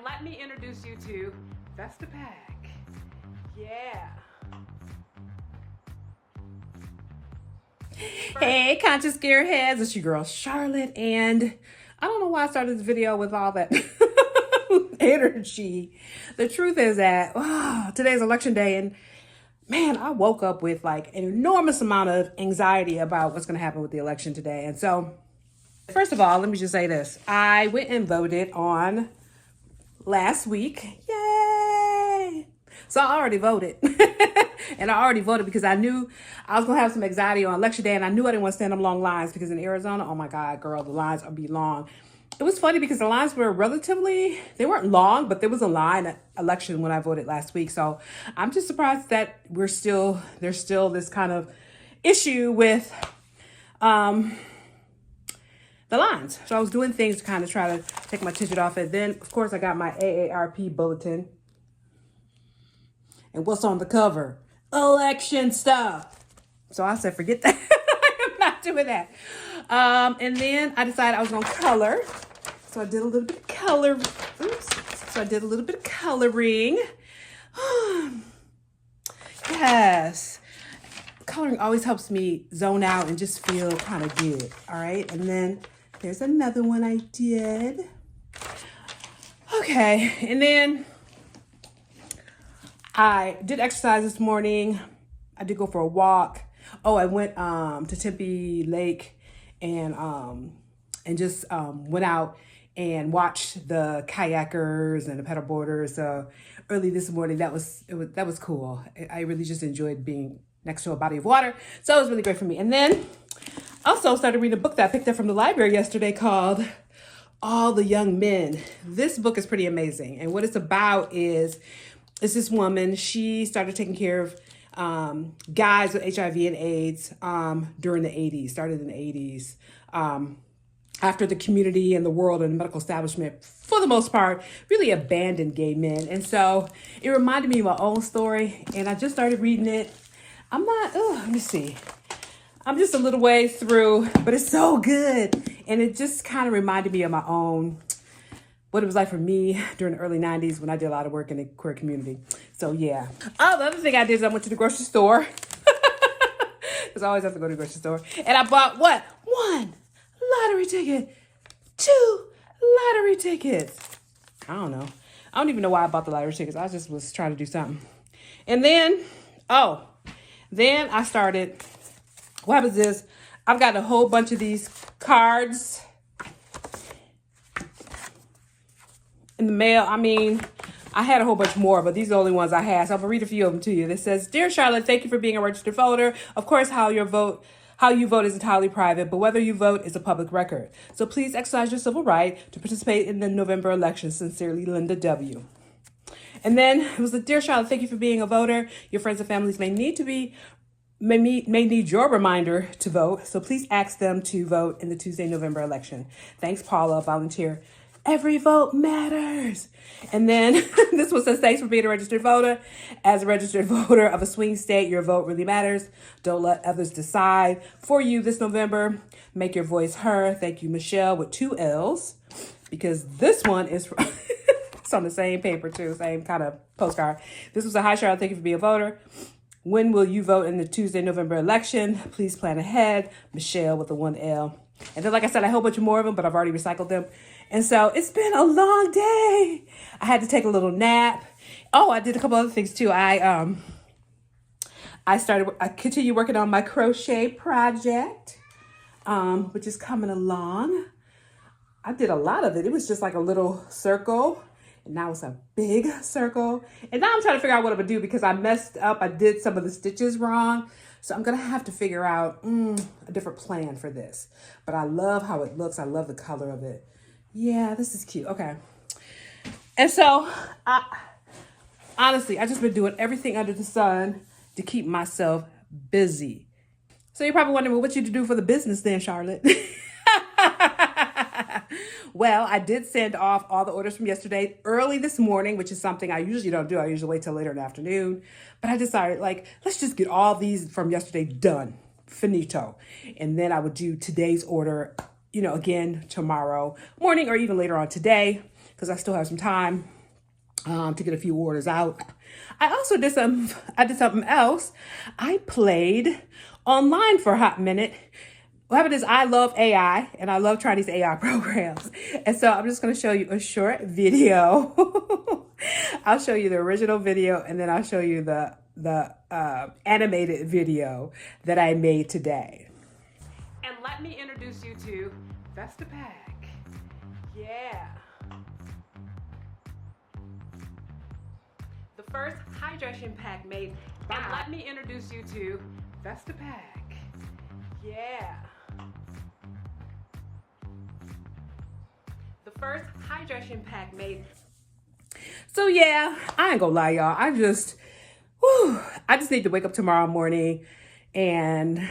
let me introduce you to Vesta Pack. Yeah. Hey, conscious gearheads, it's your girl Charlotte, and I don't know why I started this video with all that energy. The truth is that today's election day, and man, I woke up with like an enormous amount of anxiety about what's going to happen with the election today. And so, first of all, let me just say this. I went and voted on last week. Yay! So I already voted. And I already voted because I knew I was going to have some anxiety on election day, and I knew I didn't want to stand in long lines because in Arizona, oh my God, girl, the lines are be long. It was funny because the lines were they weren't long, but there was a line at election when I voted last week. So I'm just surprised that there's still this kind of issue with the lines. So I was doing things to kind of try to take my attention off it. Then, of course, I got my AARP bulletin. And what's on the cover? Election stuff. So I said, forget that. I'm not doing that. And then I decided I was going to color. So I did a little bit of color. Oops. So I did a little bit of coloring. Yes. Coloring always helps me zone out and just feel kind of good. All right. And then there's another one I did. Okay. And then I did exercise this morning. I did go for a walk. Oh, I went to Tempe Lake and just went out and watched the kayakers and the paddleboarders early this morning. That was cool. I really just enjoyed being next to a body of water. So it was really great for me. And then also started reading a book that I picked up from the library yesterday called All the Young Men. This book is pretty amazing. And what it's about is this woman. She started taking care of guys with HIV and AIDS during the 80s, started in the 80s, after the community and the world and the medical establishment, for the most part, really abandoned gay men. And so it reminded me of my own story, and I just started reading it. Let me see. I'm just a little ways through, but it's so good. And it just kind of reminded me of my own, what it was like for me during the early 90s when I did a lot of work in the queer community. So yeah. Oh, the other thing I did is I went to the grocery store. Because I always have to go to the grocery store. And I bought what? 1 lottery ticket. 2 lottery tickets. I don't know. I don't even know why I bought the lottery tickets. I just was trying to do something. And then, then I started, what happens is, I've got a whole bunch of these cards in the mail. I mean, I had a whole bunch more, but these are the only ones I had. So I'm gonna read a few of them to you. This says, "Dear Charlotte, thank you for being a registered voter. Of course, how you vote is entirely private, but whether you vote is a public record. So please exercise your civil right to participate in the November election. Sincerely, Linda W." And then it was, "Dear Charlotte, thank you for being a voter. Your friends and families may need your reminder to vote. So please ask them to vote in the Tuesday, November election. Thanks, Paula, volunteer. Every vote matters." And then this one says, "Thanks for being a registered voter. As a registered voter of a swing state, your vote really matters. Don't let others decide for you this November. Make your voice heard. Thank you, Michelle," with 2 L's, because this one is from it's on the same paper too, same kind of postcard. This was a "Hi, Charlotte, thank you for being a voter. When will you vote in the Tuesday, November election? Please plan ahead. Michelle," with the 1 L. And then, like I said, a whole bunch more of them, but I've already recycled them. And so it's been a long day. I had to take a little nap. Oh, I did a couple other things too. I continue working on my crochet project, which is coming along. I did a lot of it. It was just like a little circle, and now it's a big circle. And now I'm trying to figure out what I'm gonna do because I messed up. I did some of the stitches wrong. So I'm going to have to figure out a different plan for this. But I love how it looks. I love the color of it. Yeah, this is cute. Okay. And so, honestly, I've just been doing everything under the sun to keep myself busy. So you're probably wondering, well, what you do for the business then, Charlotte? Well, I did send off all the orders from yesterday early this morning, which is something I usually don't do. I usually wait till later in the afternoon. But I decided, let's just get all these from yesterday done. Finito. And then I would do today's order, again, tomorrow morning or even later on today. because I still have some time to get a few orders out. I also did something else. I played online for a hot minute. What happened is I love AI and I love trying these AI programs. And so I'm just going to show you a short video. I'll show you the original video and then I'll show you the animated video that I made today. And let me introduce you to Vestapack. Yeah. The first hydration pack made. And let me introduce you to Vestapack. Yeah. The first hydration pack made. So yeah, I ain't gonna lie, y'all. I just need to wake up tomorrow morning and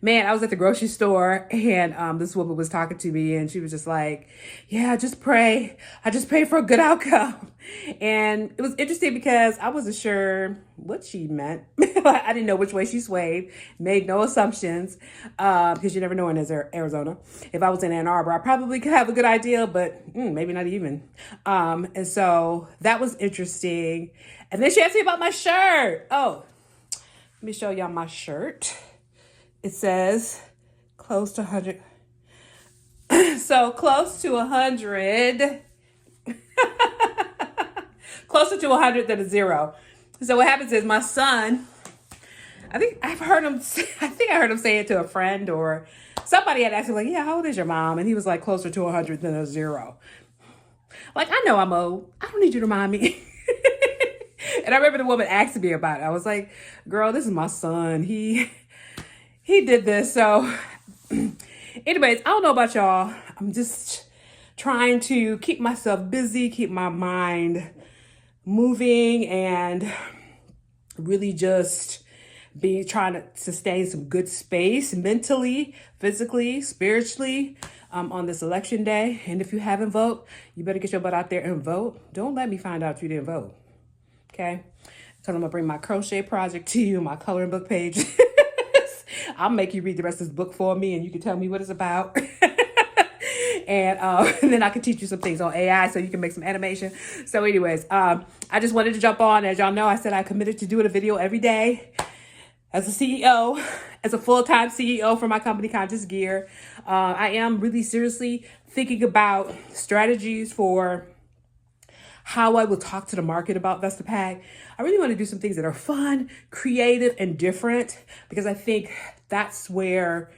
man, I was at the grocery store and this woman was talking to me and she was just like, yeah, just pray. I just pray for a good outcome. And it was interesting because I wasn't sure what she meant. I didn't know which way she swayed, made no assumptions because you never know in Arizona. If I was in Ann Arbor, I probably could have a good idea, but maybe not even. And so that was interesting. And then she asked me about my shirt. Oh, let me show y'all my shirt. It says close to 100. So close to 100. Closer to 100 than a 0. So what happens is my son, I think I heard him say it to a friend or somebody had asked him like, yeah, how old is your mom? And he was like closer to 100 than a 0. Like, I know I'm old. I don't need you to remind me. And I remember the woman asking me about it. I was like, girl, this is my son. He did this. So anyways, I don't know about y'all. I'm just trying to keep myself busy, keep my mind moving, and really just trying to sustain some good space mentally, physically, spiritually on this election day. And if you haven't voted, you better get your butt out there and vote. Don't let me find out you didn't vote. Okay? So I'm going to bring my crochet project to you, my coloring book page. I'll make you read the rest of this book for me and you can tell me what it's about. And then I can teach you some things on AI so you can make some animation. So anyways, I just wanted to jump on. As y'all know, I said I committed to doing a video every day as a CEO, as a full-time CEO for my company, Conscious Gear. I am really seriously thinking about strategies for how I will talk to the market about Vestapack. I really want to do some things that are fun, creative, and different because I think that's where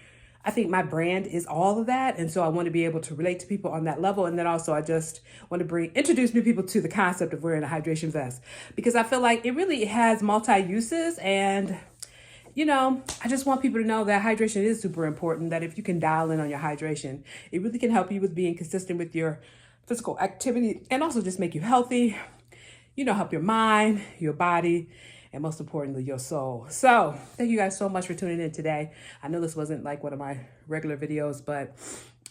I think my brand is all of that. And so I want to be able to relate to people on that level. And then also I just want to introduce new people to the concept of wearing a hydration vest because I feel like it really has multi-uses. And, you know, I just want people to know that hydration is super important, that if you can dial in on your hydration, it really can help you with being consistent with your physical activity and also just make you healthy, you know, help your mind, your body, and most importantly, your soul. So thank you guys so much for tuning in today. I know this wasn't like one of my regular videos, but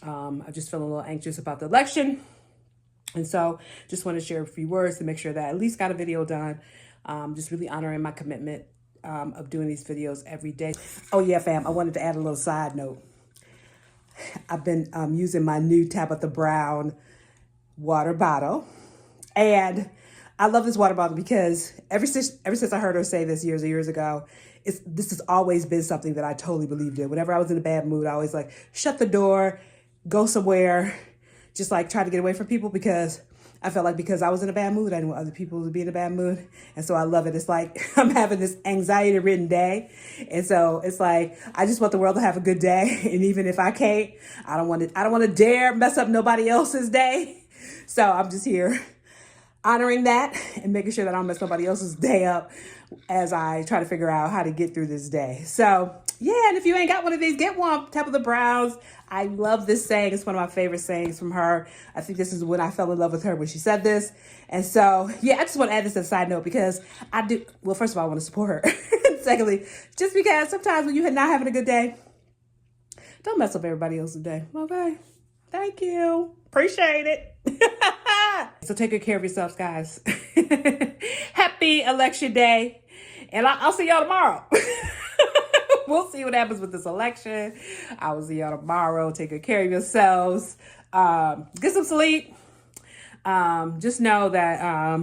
I just feel a little anxious about the election. And so just want to share a few words to make sure that I at least got a video done. Just really honoring my commitment of doing these videos every day. Oh yeah, fam, I wanted to add a little side note. I've been using my new Tabitha Brown water bottle, and I love this water bottle because ever since I heard her say this years and years ago, this has always been something that I totally believed in. Whenever I was in a bad mood, I always like shut the door, go somewhere, just like try to get away from people because I felt like because I was in a bad mood, I didn't want other people to be in a bad mood. And so I love it. It's like I'm having this anxiety-ridden day. And so it's like I just want the world to have a good day. And even if I can't, I don't want to dare mess up nobody else's day. So I'm just here honoring that and making sure that I don't mess somebody else's day up as I try to figure out how to get through this day. So yeah, and if you ain't got one of these, get one. Tabitha Brown's. I love this saying. It's one of my favorite sayings from her. I think this is when I fell in love with her when she said this. And so, yeah, I just want to add this as a side note because I do. Well, first of all, I want to support her. Secondly, just because sometimes when you're not having a good day, don't mess up everybody else's day. Okay. Thank you. Appreciate it. So take good care of yourselves, guys. Happy election day. And I'll see y'all tomorrow. We'll see what happens with this election. I will see y'all tomorrow. Take good care of yourselves. Get some sleep. Just know that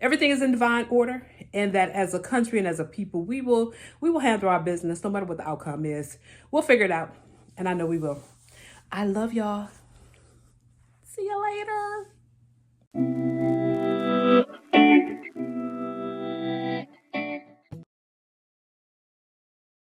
everything is in divine order, and that as a country and as a people, we will handle our business no matter what the outcome is. We'll figure it out, and I know we will. I love y'all. See you later.